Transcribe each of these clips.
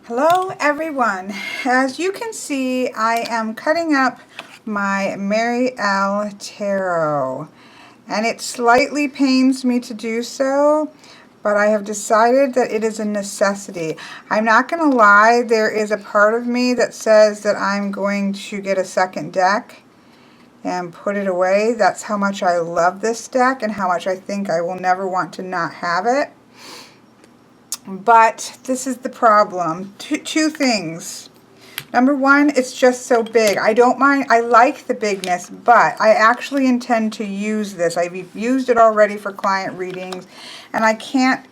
Hello everyone. As you can see, I am cutting up my Mary L. Tarot, and it slightly pains me to do so, but I have decided that it is a necessity. I'm not going to lie, there is a part of me that says that I'm going to get a second deck and put it away. That's how much I love this deck and how much I think I will never want to not have it. But this is the problem. Two things. Number one, it's just so big. I don't mind. I like the bigness, but I actually intend to use this. I've used it already for client readings, and I can't,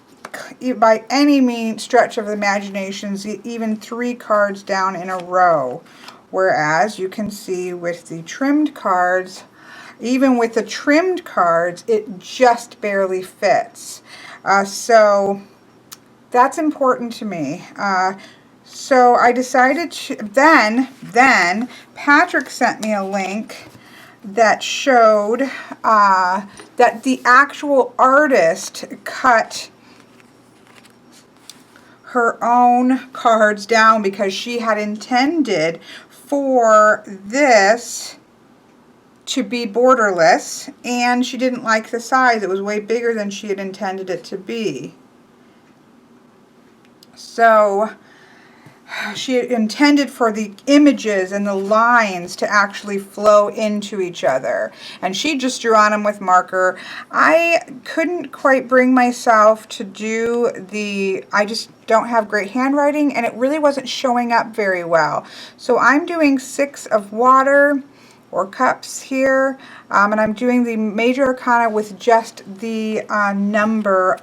by any means, stretch of the imagination, even 3 cards down in a row. Whereas you can see with the trimmed cards, even with the trimmed cards, it just barely fits. So that's important to me. So I decided to, then Patrick sent me a link that showed that the actual artist cut her own cards down because she had intended for this to be borderless, and she didn't like the size. It was way bigger than she had intended it to be. So she intended for the images and the lines to actually flow into each other, and she just drew on them with marker. I couldn't quite bring myself to do I just don't have great handwriting, and it really wasn't showing up very well. So I'm doing 6 of water or cups here, and I'm doing the major arcana with just the number,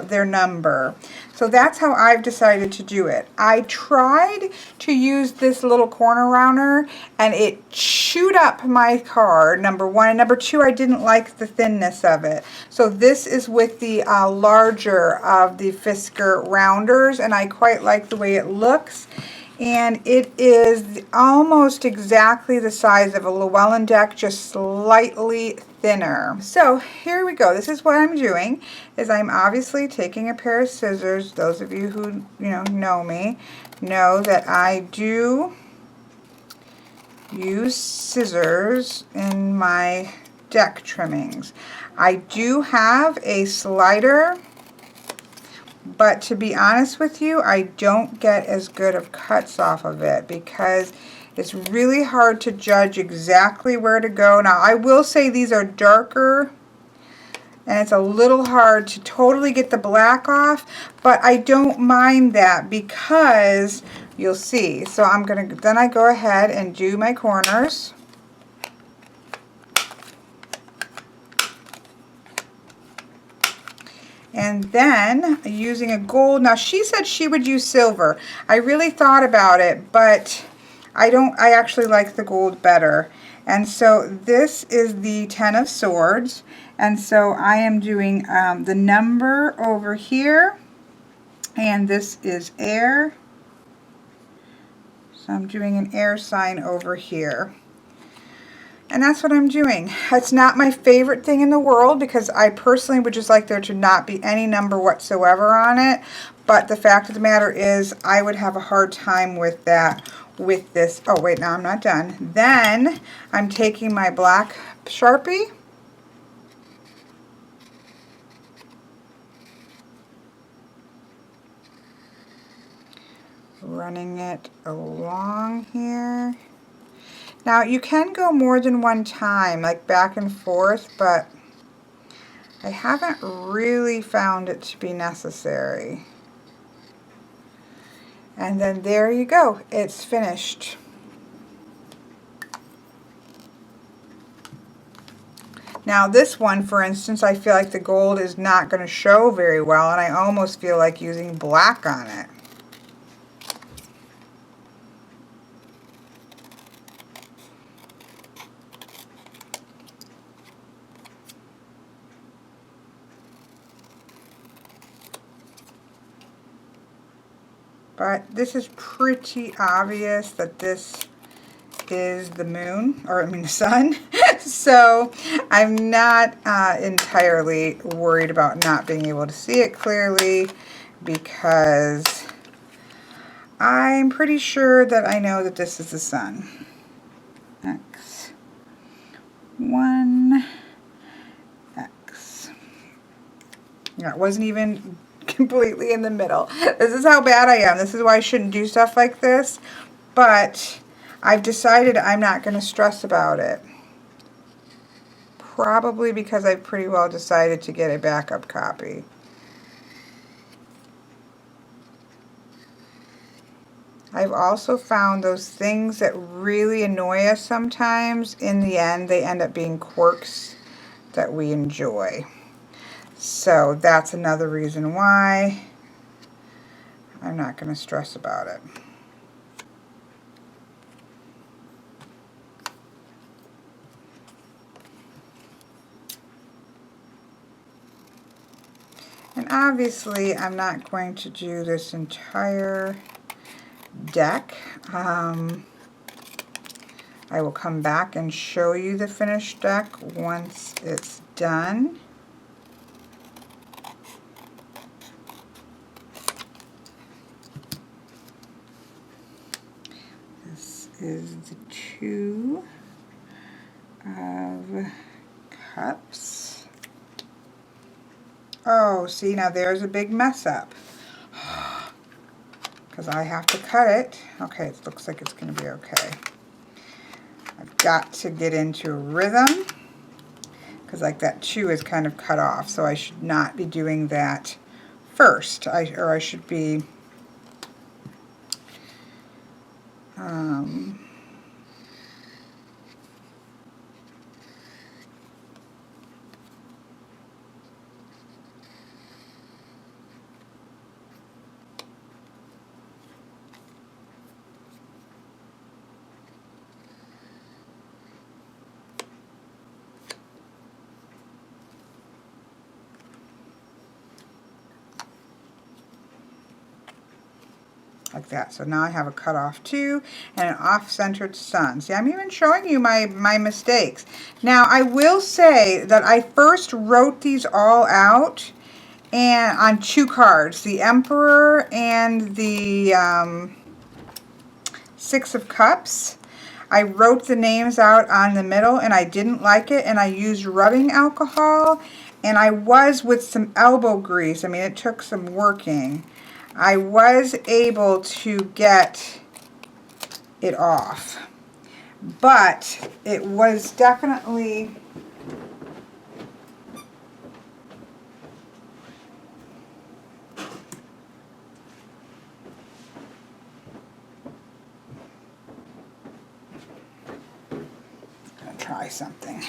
their number. So that's how I've decided to do it. I tried to use this little corner rounder, and it chewed up my card, number one, and number two, I didn't like the thinness of it. So this is with the larger of the Fisker Rounders, and I quite like the way it looks. And it is almost exactly the size of a Llewellyn deck, just slightly thinner. So here we go. This is what I'm doing, is I'm obviously taking a pair of scissors. Those of you who know me know that I do use scissors in my deck trimmings. I do have a slider, but to be honest with you, I don't get as good of cuts off of it because it's really hard to judge exactly where to go. Now, I will say these are darker, and it's a little hard to totally get the black off, but I don't mind that because you'll see. So then I go ahead and do my corners. And then using a gold, now she said she would use silver. I really thought about it, but I actually like the gold better. And so this is the 10 of Swords, and so I am doing the number over here, and this is air. So I'm doing an air sign over here. And that's what I'm doing. It's not my favorite thing in the world because I personally would just like there to not be any number whatsoever on it. But the fact of the matter is I would have a hard time with that with this. Oh wait, now I'm not done. Then I'm taking my black Sharpie. Running it along here. Now, you can go more than one time, like back and forth, but I haven't really found it to be necessary. And then there you go. It's finished. Now, this one, for instance, I feel like the gold is not going to show very well, and I almost feel like using black on it. But this is pretty obvious that this is the moon, or I mean the sun. So I'm not entirely worried about not being able to see it clearly because I'm pretty sure that I know that this is the sun. X. 1. X. Yeah, it wasn't even completely in the middle. This is how bad I am. This is why I shouldn't do stuff like this. But I've decided I'm not going to stress about it. Probably because I've pretty well decided to get a backup copy. I've also found those things that really annoy us sometimes, in the end, they end up being quirks that we enjoy. So that's another reason why I'm not going to stress about it. And obviously, I'm not going to do this entire deck. I will come back and show you the finished deck once it's done. This is the 2 of cups. Oh, see, now there's a big mess up. Because I have to cut it. Okay, it looks like it's going to be okay. I've got to get into a rhythm. Because like that 2 is kind of cut off. So I should not be doing that first. I should be... like that. So now I have a cut off 2 and an off-centered sun. See, I'm even showing you my mistakes. Now, I will say that I first wrote these all out and on 2 cards, the Emperor and the 6 of Cups. I wrote the names out on the middle and I didn't like it, and I used rubbing alcohol, and I was with some elbow grease. I mean, it took some working. I was able to get it off, but it was definitely gonna try something.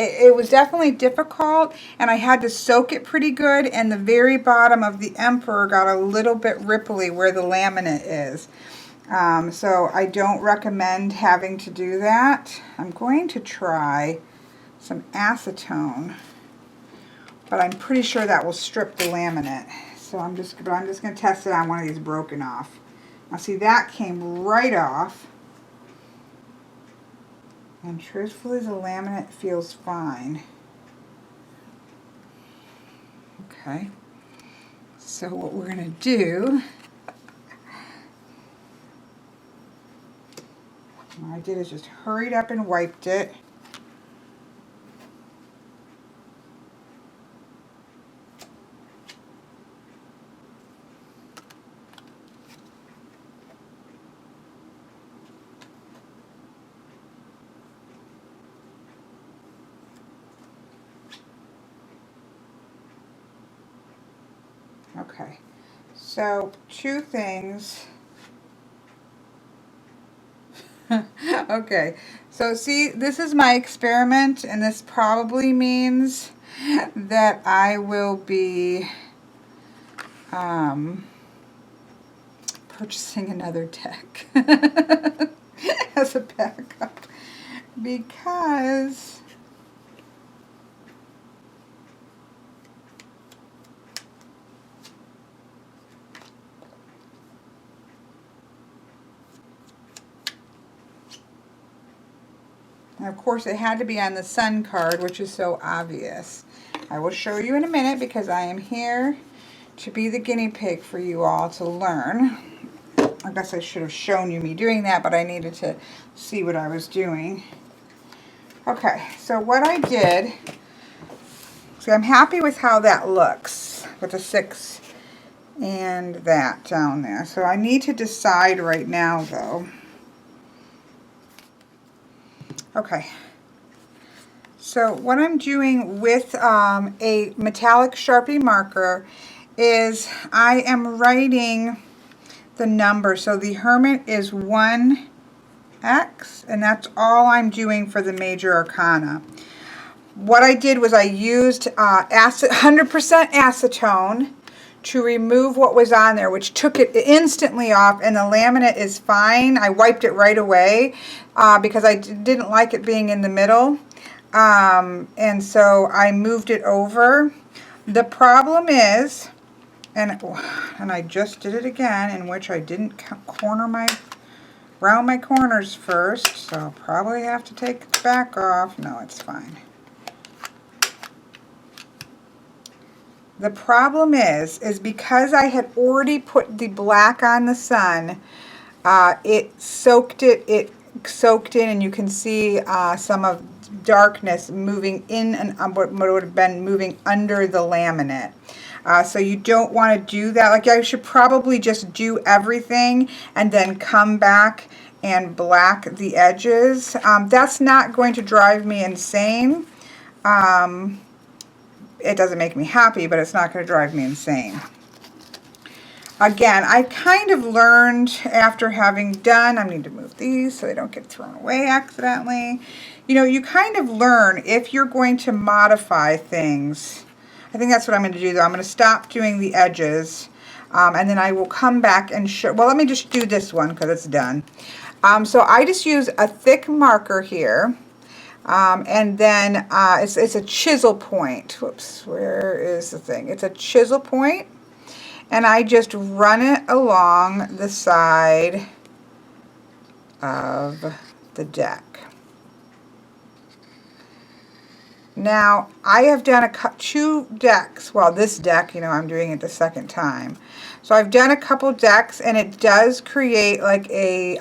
It was definitely difficult, and I had to soak it pretty good, and the very bottom of the Emperor got a little bit ripply where the laminate is. So I don't recommend having to do that. I'm going to try some acetone, but I'm pretty sure that will strip the laminate. So I'm just going to test it on one of these broken off. Now see, that came right off. And truthfully, the laminate feels fine. Okay. So what we're going to do, what I did is just hurried up and wiped it. Okay, so 2 things. Okay, so see, this is my experiment, and this probably means that I will be purchasing another deck as a backup, because and of course it had to be on the sun card, which is so obvious. I will show you in a minute, because I am here to be the guinea pig for you all to learn. I guess I should have shown you me doing that, but I needed to see what I was doing. Okay, so what I did, see, I'm happy with how that looks with the 6 and that down there. So I need to decide right now though. Okay, so what I'm doing with a metallic Sharpie marker is I am writing the number. So the Hermit is 1X, and that's all I'm doing for the major arcana. What I did was I used 100% acetone to remove what was on there, which took it instantly off, and the laminate is fine. I wiped it right away because I didn't like it being in the middle, and so I moved it over. The problem is, and I just did it again, in which I didn't round my corners first, so I'll probably have to take the back off. No, it's fine. The problem is because I had already put the black on the sun, it soaked in, and you can see some of darkness moving in and what would have been moving under the laminate. So you don't want to do that. Like, I should probably just do everything and then come back and black the edges. That's not going to drive me insane. It doesn't make me happy, but it's not going to drive me insane. Again, I kind of learned after having done, I need to move these so they don't get thrown away accidentally. You know, you kind of learn if you're going to modify things. I think that's what I'm going to do though. I'm going to stop doing the edges, and then I will come back and show, well, let me just do this one because it's done. So I just use a thick marker here. And then it's a chisel point. Whoops, where is the thing? It's a chisel point, and I just run it along the side of the deck. Now, I have done 2 decks. Well, this deck, you know, I'm doing it the second time. So I've done a couple decks, and it does create like a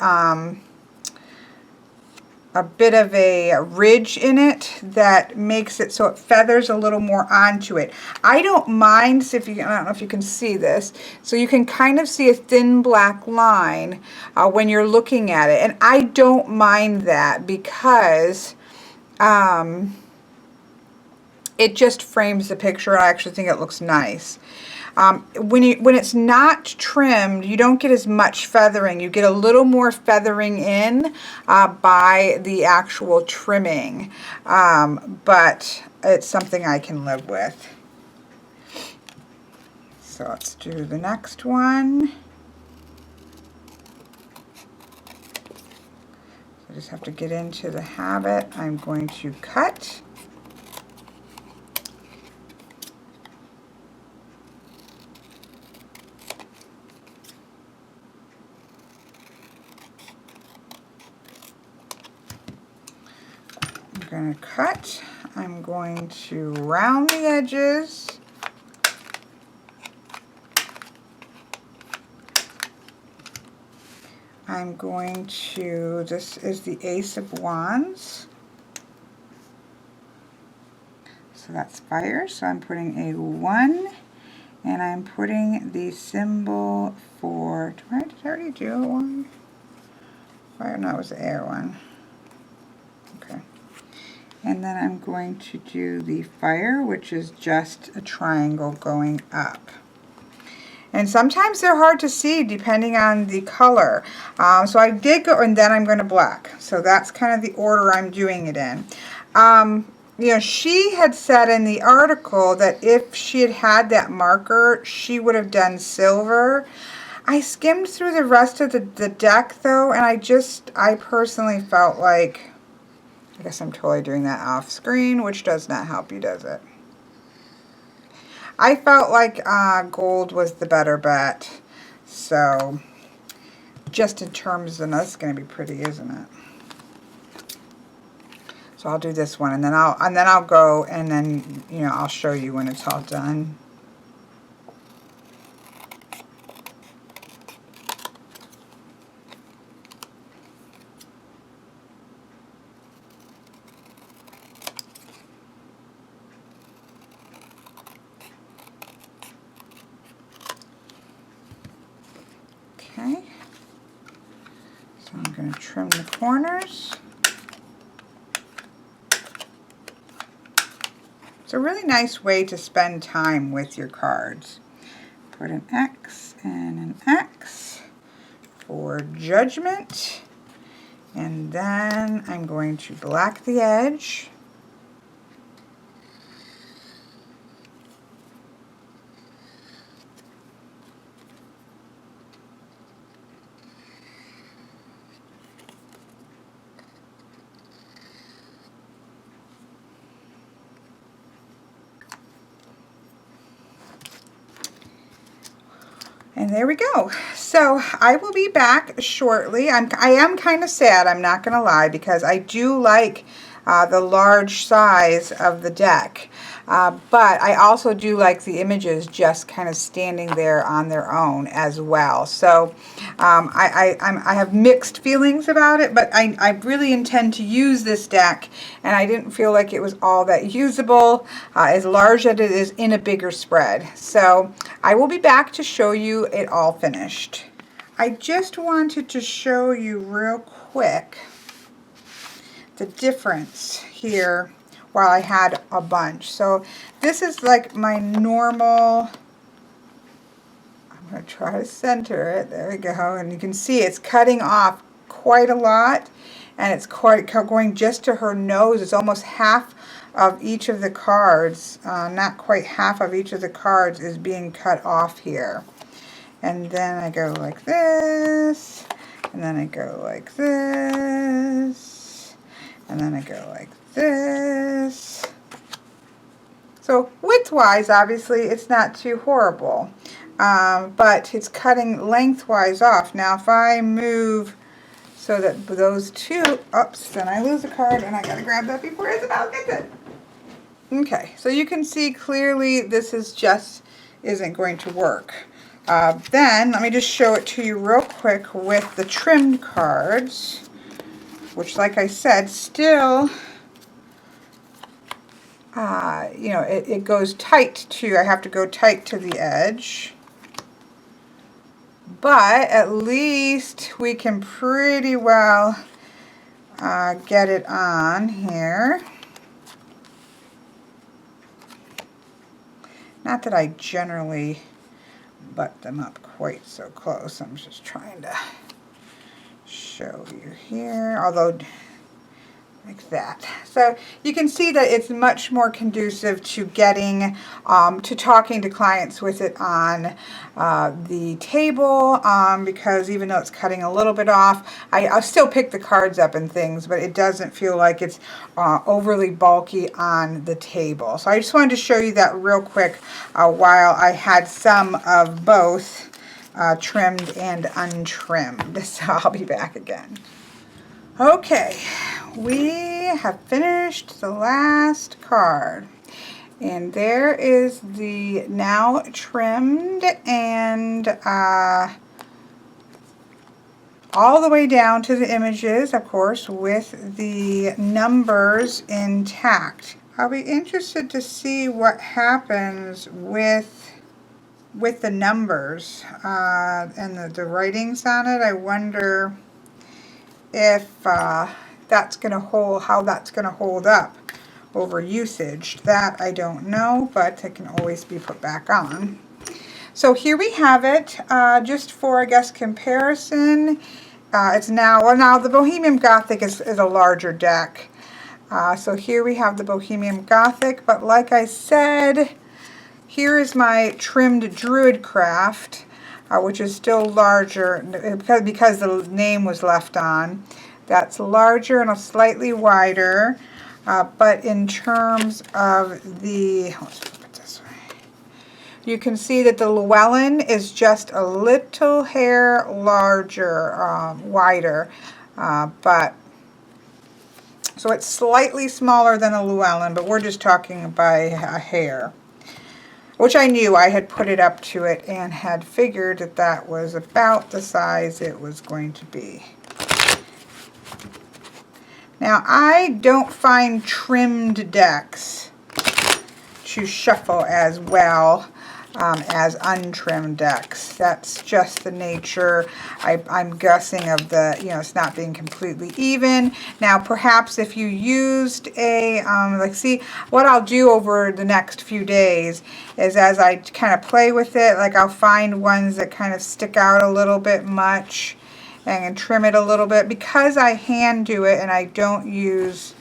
bit of a ridge in it that makes it so it feathers a little more onto it. I don't mind, so if you, I don't know if you can see this, so you can kind of see a thin black line when you're looking at it, and I don't mind that because it just frames the picture, and I actually think it looks nice. When it's not trimmed, you don't get as much feathering. You get a little more feathering in by the actual trimming, but it's something I can live with. So let's do the next one. I just have to get into the habit. I'm going to cut. I'm going to cut. I'm going to round the edges. I'm going to, this is the Ace of Wands. So that's fire. So I'm putting a 1, and I'm putting the symbol for, did I already do a 1? Fire, no, it was the air one. Okay. And then I'm going to do the fire, which is just a triangle going up. And sometimes they're hard to see depending on the color. So I did go, and then I'm going to black. So that's kind of the order I'm doing it in. You know, she had said in the article that if she had had that marker, she would have done silver. I skimmed through the rest of the deck though, and I personally felt like, I guess I'm totally doing that off screen, which does not help you, does it? I felt like gold was the better bet. So, just in terms of, that's going to be pretty, isn't it? So I'll do this one, and then I'll go, and then, you know, I'll show you when it's all done. So I'm going to trim the corners. It's a really nice way to spend time with your cards. Put an X and an X for judgment. And then I'm going to black the edge. And there we go. So I will be back shortly. I am kind of sad, I'm not going to lie, because I do like the large size of the deck. But I also do like the images just kind of standing there on their own as well. So I have mixed feelings about it, but I really intend to use this deck, and I didn't feel like it was all that usable, as large as it is in a bigger spread. So I will be back to show you it all finished. I just wanted to show you real quick the difference here while I had a bunch. So this is like my normal, I'm going to try to center it, there we go, and you can see it's cutting off quite a lot, and it's quite going just to her nose. It's almost half of each of the cards, not quite half of each of the cards is being cut off here. And then I go like this, and then I go like this, and then I go like this. So width-wise, obviously, it's not too horrible, but it's cutting lengthwise off. Now, if I move so that those two, oops, then I lose a card, and I gotta grab that before Isabel gets it. Okay, so you can see clearly this is just isn't going to work. Then let me just show it to you real quick with the trimmed cards, which, like I said, still, you know, it goes tight to, I have to go tight to the edge. But at least we can pretty well get it on here. Not that I generally butt them up quite so close. I'm just trying to show you here, although like that. So you can see that it's much more conducive to getting, to talking to clients with it on the table, because even though it's cutting a little bit off, I'll still pick the cards up and things, but it doesn't feel like it's overly bulky on the table. So I just wanted to show you that real quick while I had some of both trimmed and untrimmed. So I'll be back again. Okay, we have finished the last card, and there is the now trimmed and all the way down to the images, of course, with the numbers intact. I'll be interested to see what happens with the numbers and the writings on it. I wonder if that's going to hold, how that's going to hold up over usage. That I don't know, but it can always be put back on. So here we have it, just for, I guess, comparison. It's now, well, now the Bohemian Gothic is a larger deck. So here we have the Bohemian Gothic, but like I said, here is my trimmed Druid Craft, which is still larger because the name was left on. That's larger and a slightly wider, but in terms of the, let's flip it this way, you can see that the Llewellyn is just a little hair larger, wider, but so it's slightly smaller than a Llewellyn, but we're just talking by a hair. Which I knew. I had put it up to it and had figured that that was about the size it was going to be. Now, I don't find trimmed decks to shuffle as well as untrimmed decks. That's just the nature, I'm guessing, of the, you know, it's not being completely even. Now, perhaps if you used a, like, see, what I'll do over the next few days is as I kind of play with it, like I'll find ones that kind of stick out a little bit much and trim it a little bit. Because I hand do it and I don't use,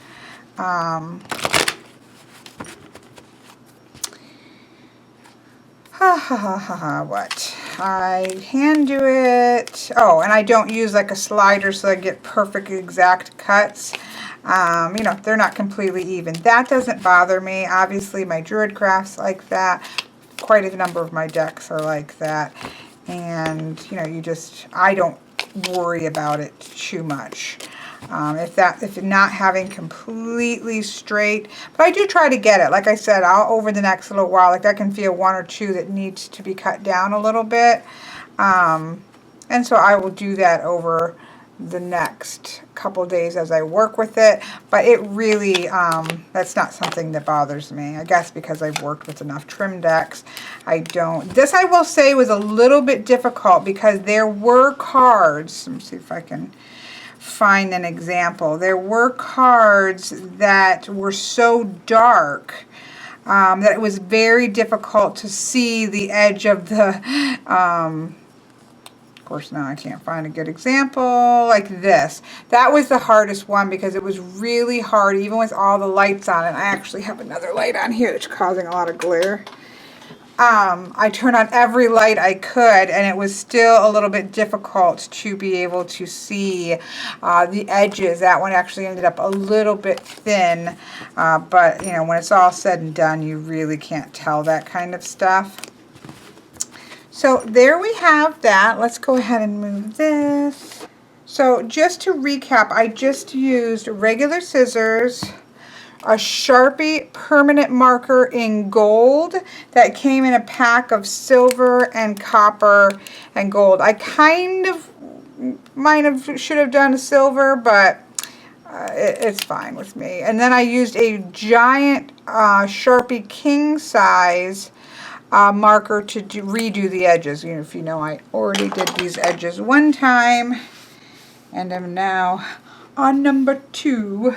what? I hand do it. Oh, and I don't use like a slider so I get perfect exact cuts. You know, they're not completely even. That doesn't bother me. Obviously, my Druid Crafts like that. Quite a number of my decks are like that. And, you know, I don't worry about it too much. If not having completely straight, but I do try to get it. Like I said, over the next little while, like I can feel one or two that needs to be cut down a little bit. And so I will do that over the next couple days as I work with it. But it really, that's not something that bothers me. I guess because I've worked with enough trim decks, I don't. This, I will say, was a little bit difficult because there were cards. Let me see if I can find an example. There were cards that were so dark that it was very difficult to see the edge of the, of course now I can't find a good example, like this. That was the hardest one because it was really hard even with all the lights on it. I actually have another light on here that's causing a lot of glare. I turned on every light I could, and it was still a little bit difficult to be able to see the edges. That one actually ended up a little bit thin, but you know, when it's all said and done, you really can't tell that kind of stuff. So there we have that. Let's go ahead and move this. So just to recap, I just used regular scissors, a Sharpie permanent marker in gold that came in a pack of silver and copper and gold. I kind of should have done a silver, but it's fine with me. And then I used a giant Sharpie king size marker to redo the edges. You know, if you know, I already did these edges one time, and I'm now on number 2.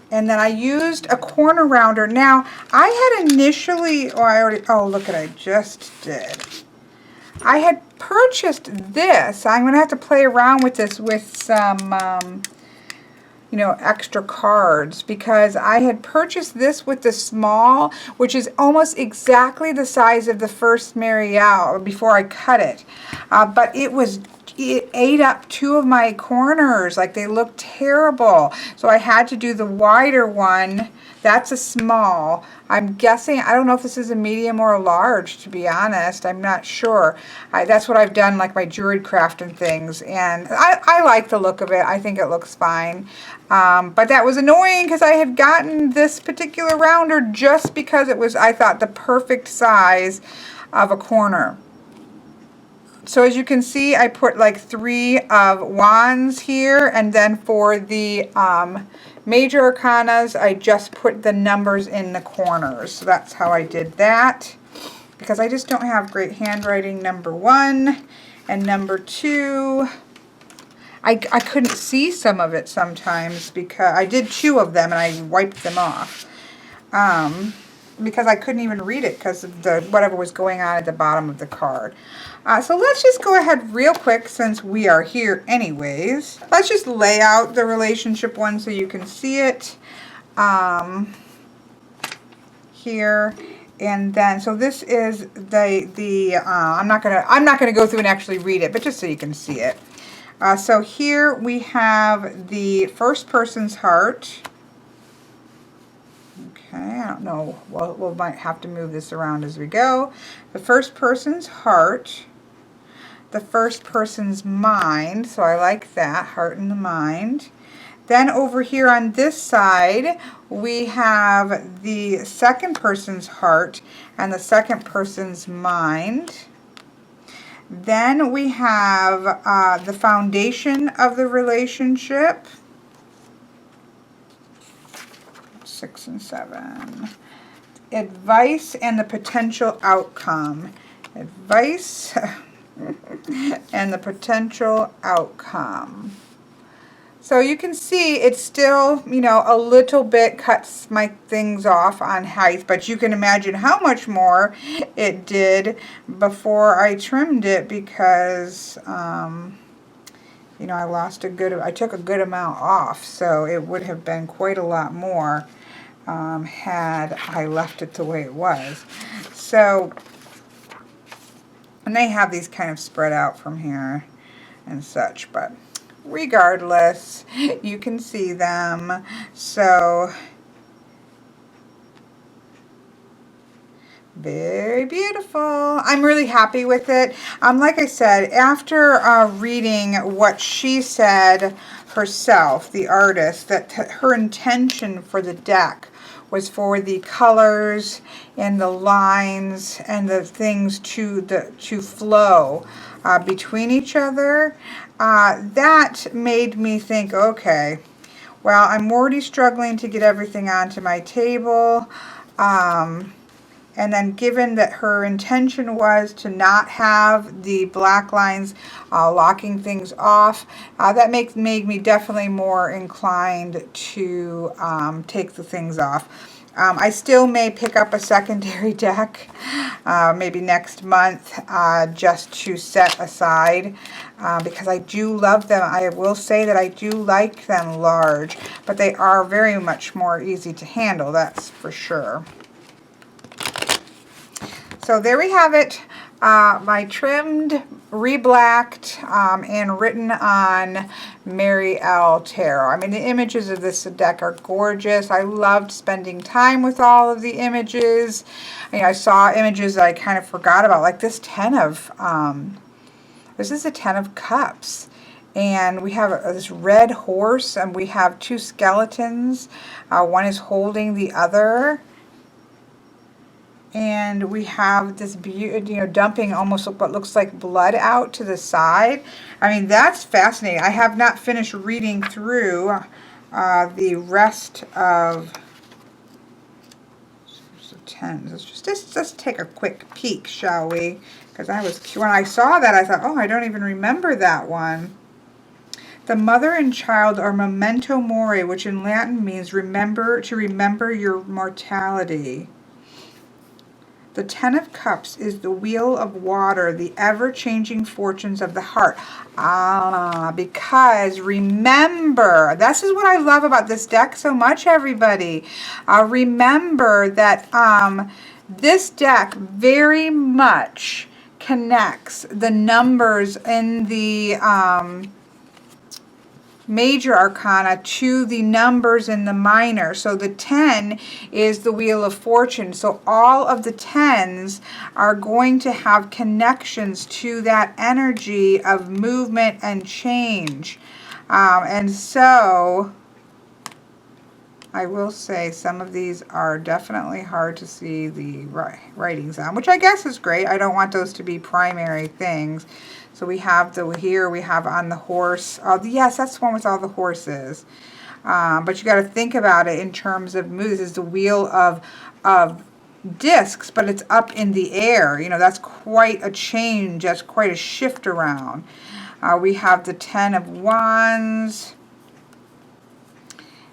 And then I used a corner rounder. Now, I had initially, oh, look at, I just did. I had purchased this. I'm going to have to play around with this with some, you know, extra cards, because I had purchased this with the small, which is almost exactly the size of the first Marielle before I cut it. But it ate up 2 of my corners. Like, they looked terrible. So I had to do the wider one. That's a small. I'm guessing, I don't know if this is a medium or a large, to be honest. I'm not sure. That's what I've done, like my Druid Craft and things. And I like the look of it. I think it looks fine. But that was annoying because I had gotten this particular rounder just because it was, I thought, the perfect size of a corner. So as you can see, I put like 3 of wands here, and then for the major arcanas, I just put the numbers in the corners. So that's how I did that, because I just don't have great handwriting, number 1. And number 2, I couldn't see some of it sometimes because I did 2 of them and I wiped them off. Because I couldn't even read it because of whatever was going on at the bottom of the card. So let's just go ahead real quick, since we are here anyways. Let's just lay out the relationship one so you can see it here. And then, so this is I'm not gonna go through and actually read it, but just so you can see it. So here we have the first person's heart. Okay, I don't know. We might have to move this around as we go. The first person's heart. The first person's mind. So I like that, heart and the mind. Then over here on this side, we have the second person's heart and the second person's mind. Then we have the foundation of the relationship. 6 and 7. advice and the potential outcome. Advice and the potential outcome. So you can see it's still, you know, a little bit cuts my things off on height, but you can imagine how much more it did before I trimmed it because, you know, I took a good amount off, so it would have been quite a lot more had I left it the way it was. So, and they have these kind of spread out from here and such, but regardless, you can see them. So very beautiful. I'm really happy with it. Like I said, after reading what she said herself, the artist, that her intention for the deck was for the colors and the lines and the things to flow between each other, that made me think, okay, well, I'm already struggling to get everything onto my table, and then given that her intention was to not have the black lines locking things off, that made me definitely more inclined to take the things off. I still may pick up a secondary deck, maybe next month, just to set aside, because I do love them. I will say that I do like them large, but they are very much more easy to handle, that's for sure. So there we have it, my trimmed, reblacked, and written on Mary L. Tarot. I mean, the images of this deck are gorgeous. I loved spending time with all of the images. You know, I saw images that I kind of forgot about, like this this is a 10 of Cups. And we have this red horse, and we have two skeletons. One is holding the other. And we have this, you know, dumping almost what looks like blood out to the side. I mean, that's fascinating. I have not finished reading through the rest of the 10s. Let's just take a quick peek, shall we? Because when I saw that, I thought, oh, I don't even remember that one. The mother and child are memento mori, which in Latin means to remember your mortality. The 10 of Cups is the wheel of water, the ever-changing fortunes of the heart. Because remember, this is what I love about this deck so much, everybody. Remember that this deck very much connects the numbers in the major arcana to the numbers in the minor. So the 10 is the Wheel of Fortune. So all of the 10s are going to have connections to that energy of movement and change. And so I will say some of these are definitely hard to see the writings on, which I guess is great. I don't want those to be primary things. So we have here we have on the horse. Oh, yes, that's the one with all the horses. But you got to think about it in terms of moves. This is the wheel of discs, but it's up in the air. You know, that's quite a change. That's quite a shift around. We have the 10 of Wands.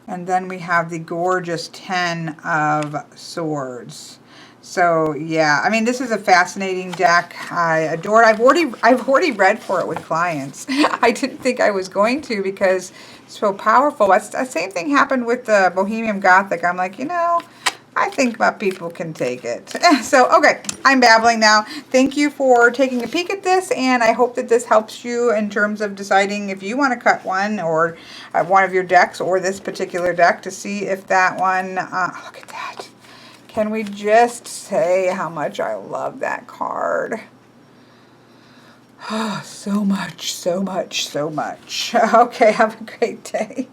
And then we have the gorgeous 10 of Swords. So yeah, I mean, this is a fascinating deck. I adore it. I've already read for it with clients. I didn't think I was going to because it's so powerful. The same thing happened with the Bohemian Gothic. I'm like, you know, I think my people can take it. So, okay, I'm babbling now. Thank you for taking a peek at this, and I hope that this helps you in terms of deciding if you want to cut one or one of your decks or this particular deck to see if that one, look at that. Can we just say how much I love that card? Oh, so much, so much, so much. Okay, have a great day.